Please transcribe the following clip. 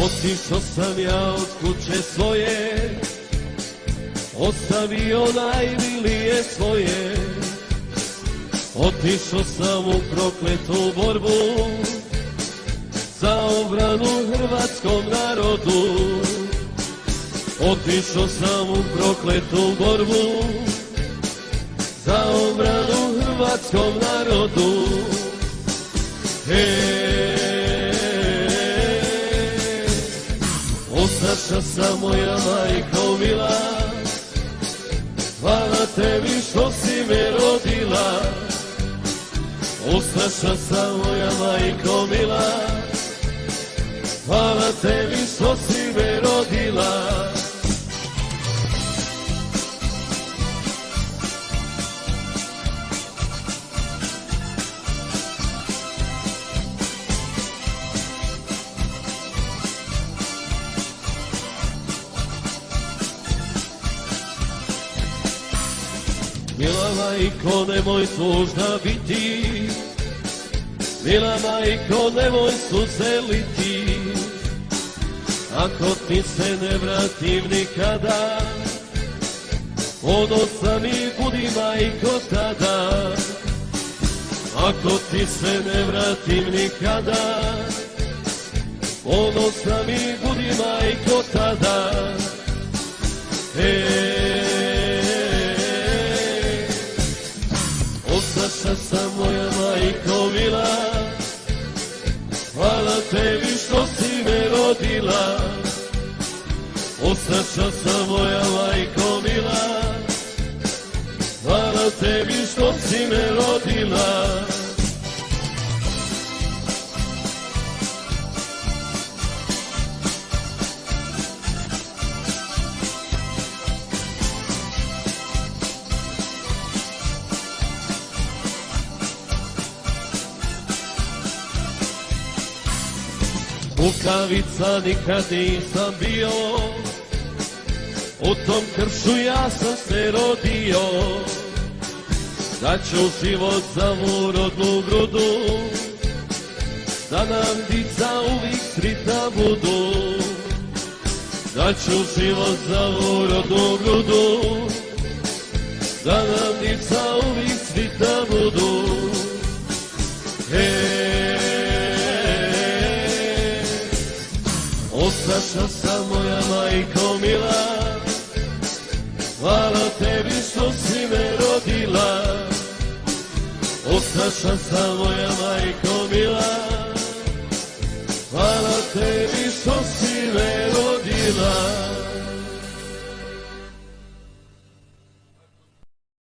Otišao sam ja od kuće svoje, ostavio najmilije svoje. Otišao sam u prokletu borbu za obranu hrvatskom narodu. Otišao sam u prokletu borbu za obranu hrvatskom narodu. Ostaša sam moja majko mila, hvala tebi što si me rodila. Ostaša sam moja majko mila, hvala tebi što si me rodila. Mila majko, nemoj tužna biti, mila majko, nemoj suze liti. Ako ti se ne vratim nikada, ponosan mi budi majko tada. Ako ti se ne vratim nikada, ponosan mi budi majko tada. Ostaša sam moja majko mila, hvala tebi što si me rodila. Ostaša sam moja majko mila, hvala tebi što si me rodila. Kukavica nikad nisam bio, u tom kršu ja sam se rodio. Daću život za mu rodnu grudu, da nam dica uvijek sritna budu. Daću život za mu rodnu grudu, da nam dica uvijek sritna budu. Ostaša sam moja majko mila, hvala tebi što si me rodila. Ostaša sam moja majko mila, hvala tebi što si me rodila.